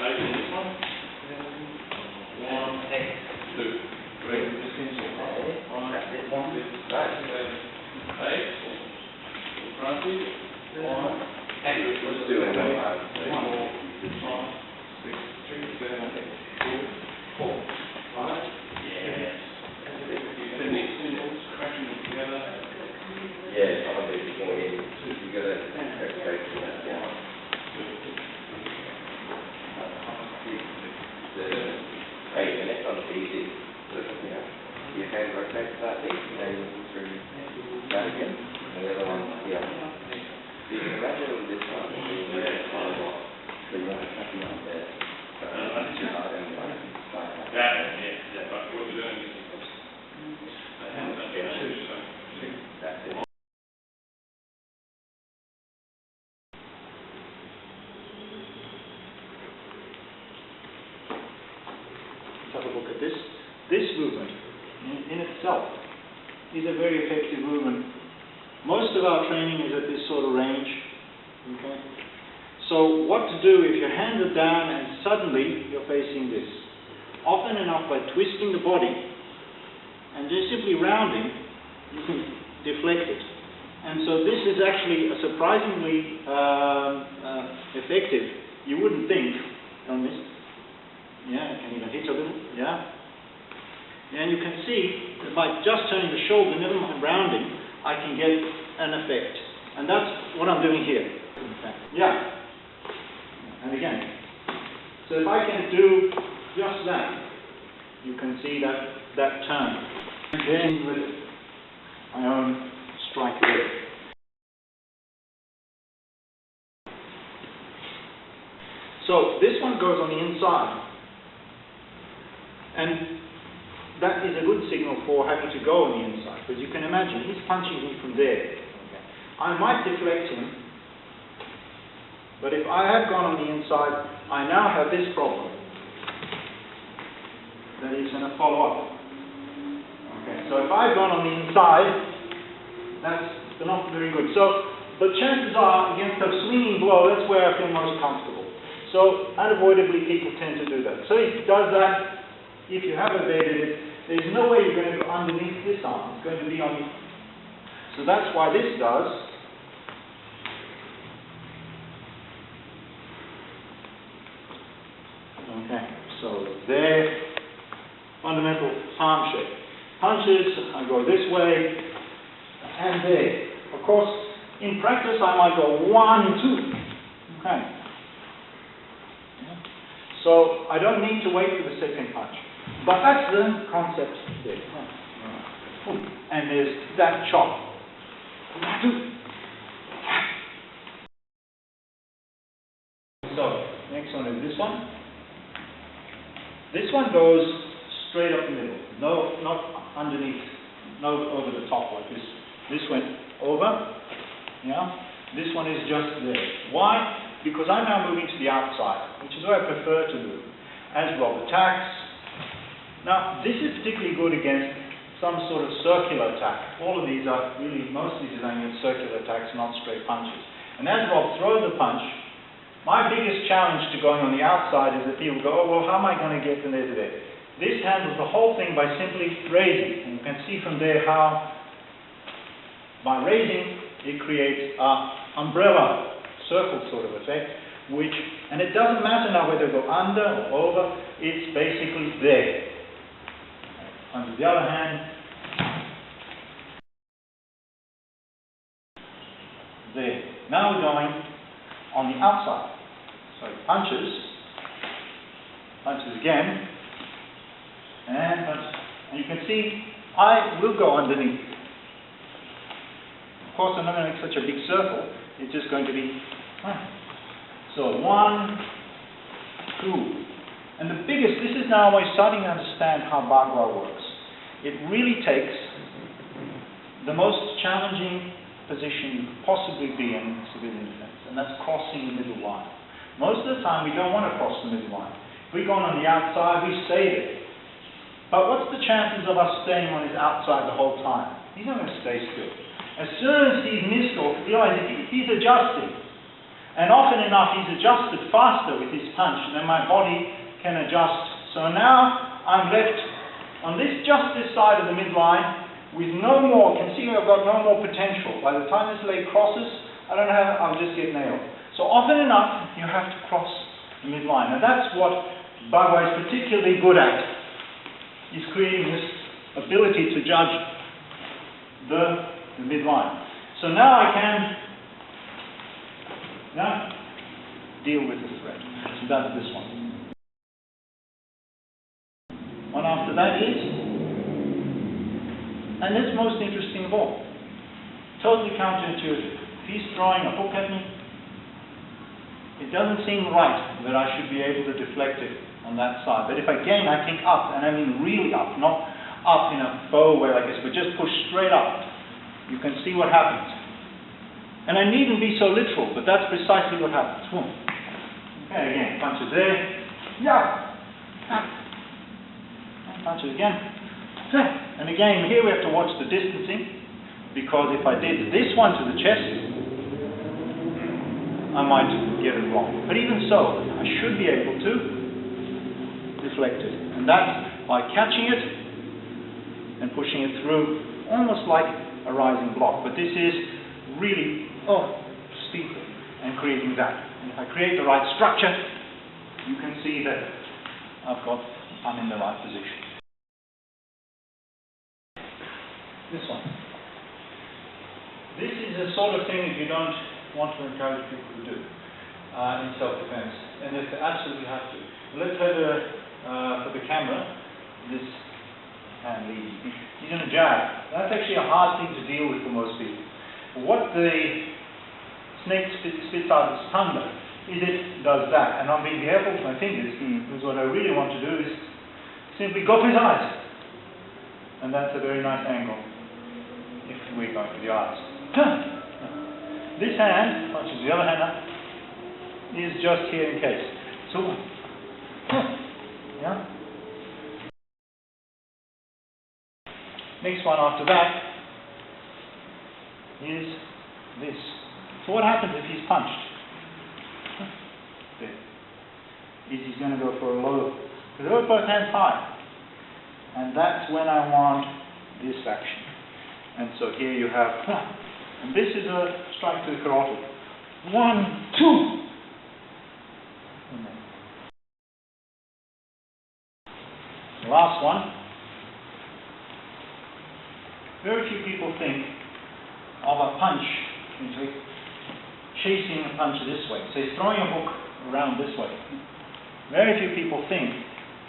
8 in this one. 1, 2, 3. Just cancel. 5, 6, 7, 8. Fronted. 1. Let's do it. 5, 6, 7, 8, 4, 5. Yes. Crashing it together. Yeah, I'm a bit more in. You got to go to that down. And it's not easy. Your hand rotates slightly, and then through that again. And the other one here. You can imagine with this one, so you want to cut them up there. Yeah, but what we're doing is that's it. Let's have a look at this. This movement in itself is a very effective movement. Most of our training is at this sort of range. Okay? So what to do if your hands are down and suddenly you're facing this? Often enough by twisting the body and just simply rounding, you can deflect it. And so this is actually a surprisingly effective. You wouldn't think on this. Yeah, I can even hit a little. Yeah. And you can see that by just turning the shoulder, never mind rounding, I can get an effect. And that's what I'm doing here. Yeah. And again. So if I can do just that, you can see that turn. And then with my own strike away. So this one goes on the inside. And that is a good signal for having to go on the inside, because you can imagine he's punching me from there. Okay. I might deflect him, but if I had gone on the inside, I now have this problem that he's going to follow up. Okay. So if I've gone on the inside, that's not very good. So, but chances are, against a swinging blow, that's where I feel most comfortable. So unavoidably, people tend to do that. So he does that. If you have evaded it, there's no way you're going to go underneath this arm. It's going to be on you. So that's why this does. Okay, so there, fundamental palm shape. Punches, I go this way, and there. Of course, in practice, I might go 1, 2. Okay. So I don't need to wait for the second punch. But that's the concept there. And there's that chop. So, next one is this one. This one goes straight up the middle. No, not underneath. No, over the top like this. This went over. Yeah. This one is just there. Why? Because I'm now moving to the outside, which is where I prefer to move. As Rob attacks. Now, this is particularly good against some sort of circular attack. All of these are really mostly designed against circular attacks, not straight punches. And as Rob throws the punch, my biggest challenge to going on the outside is that people go, oh, well, how am I going to get from there to there? This handles the whole thing by simply raising. And you can see from there how, by raising, it creates an umbrella circle sort of effect, and it doesn't matter now whether it go under or over, it's basically there. On the other hand, there. Now we're going on the outside. So punches again, and you can see I will go underneath. Of course, I'm not going to make such a big circle. It's just going to be so 1, 2. And the biggest, this is now we're starting to understand how Bagua works. It really takes the most challenging position you could possibly be in civilian defense, and that's crossing the middle line. Most of the time we don't want to cross the middle line. If we're going on the outside, we stay there. But what's the chances of us staying on his outside the whole time? He's not going to stay still. As soon as he's missed or realizes he's adjusting, And often enough, he's adjusted faster with his punch than my body can adjust. So now I'm left on just this side of the midline with no more, can see I've got no more potential. By the time this leg crosses, I don't have, I'll just get nailed. So often enough, you have to cross the midline. And that's what Bagua is particularly good at, is creating this ability to judge the midline. So now I can deal with the threat. So that's this one. One after that is, and it's most interesting of all, totally counterintuitive. If he's throwing a hook at me, it doesn't seem right that I should be able to deflect it on that side. But if again I think up, and I mean really up, not up in a bow way like this, but just push straight up, you can see what happens. And I needn't be so literal, but that's precisely what happens. Boom. Okay, again, punches there. Yeah. And punches again. And again, here we have to watch the distancing, because if I did this one to the chest, I might get it wrong. But even so, I should be able to deflect it. And that's by catching it and pushing it through, almost like a rising block. But this is really, steep and creating that. And if I create the right structure, you can see that I'm in the right position. This one. This is the sort of thing that you don't want to encourage people to do in self-defense, and if they absolutely have to. Let's have for the camera, this hand lead. He's in a jab. That's actually a hard thing to deal with for most people. What the snake spits out of its tongue does is it does that, and I'm being careful with my fingers, because what I really want to do is simply go for his eyes, and that's a very nice angle. If we're going for the eyes. This hand, punches the other hand up, is just here in case. So, yeah. Next one after that is this. So what happens if he's punched? There. He's going to go for a low. Because I both hands high. And that's when I want this action. And so here you have, and this is a strike to the carotid. 1, 2. The last one. Very few people think of a punch into chasing a punch this way. So he's throwing a hook around this way. Very few people think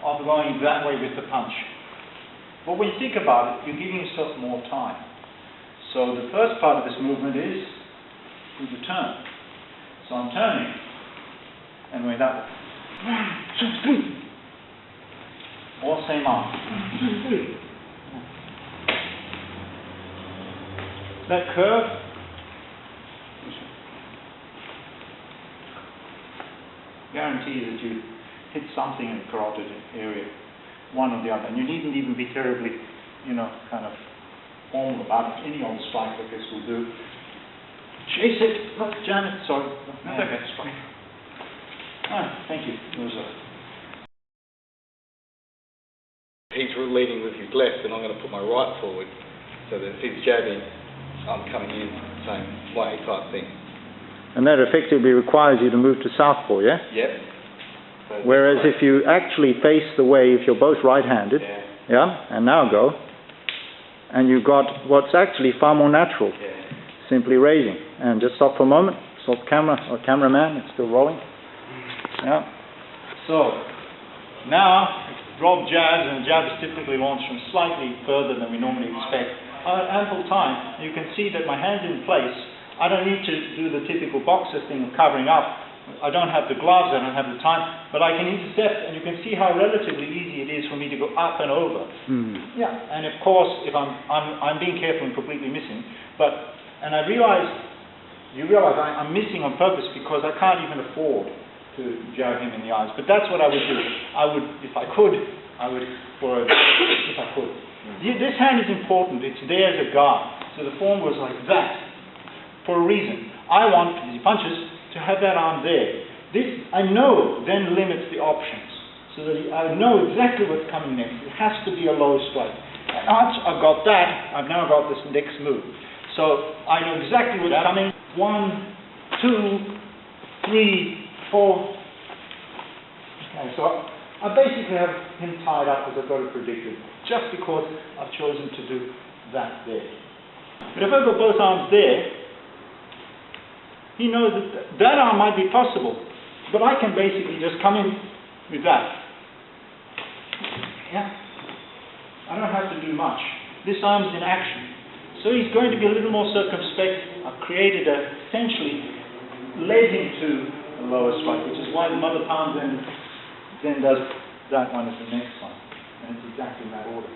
of going that way with the punch. But when you think about it, you're giving yourself more time. So the first part of this movement is the turn. So I'm turning, and we're that way. 1, 2, 3. All same arm. 1, 2, 3. That curve, guarantee that you hit something in the carotid area, one or the other. And you needn't even be terribly, kind of formal about it. Any old strike like this will do. Chase it. Look, jam it. Sorry. Okay, strike. Thank you. He's leading with his left, and I'm going to put my right forward, so that if he's jabbing, I'm coming in the same way type thing. And that effectively requires you to move to southpaw, yeah? Yep. So whereas if you actually face the way, if you're both right-handed, and now go, and you've got what's actually far more natural, simply raising. And just stop for a moment, stop camera, or cameraman, it's still rolling. Yeah. So, now, drop jabs, and jabs typically launch from slightly further than we normally expect. I have ample time. You can see that my hand's in place. I don't need to do the typical boxer thing of covering up. I don't have the gloves, I don't have the time, but I can intercept, and you can see how relatively easy it is for me to go up and over. Yeah, and of course, if I'm being careful and completely missing, and I realize, you realize I'm missing on purpose because I can't even afford to jab him in the eyes. But that's what I would do. I would, if I could, if I could. This hand is important. It's there as a guard. So the form was like that for a reason. I want, as he punches, to to have that arm there. This, I know, then limits the options. So that I know exactly what's coming next. It has to be a low strike. And once I've got that, I've now got this next move. So I know exactly what's coming. 1, 2, 3, 4. Okay, so I basically have him tied up as I've got it predicted, just because I've chosen to do that there. But if I've got both arms there, he knows that that arm might be possible, but I can basically just come in with that. Yeah? I don't have to do much. This arm's in action. So he's going to be a little more circumspect. I've created essentially led him to a lower strike, which is why the mother palm then does that one as the next one. And it's exactly in that order.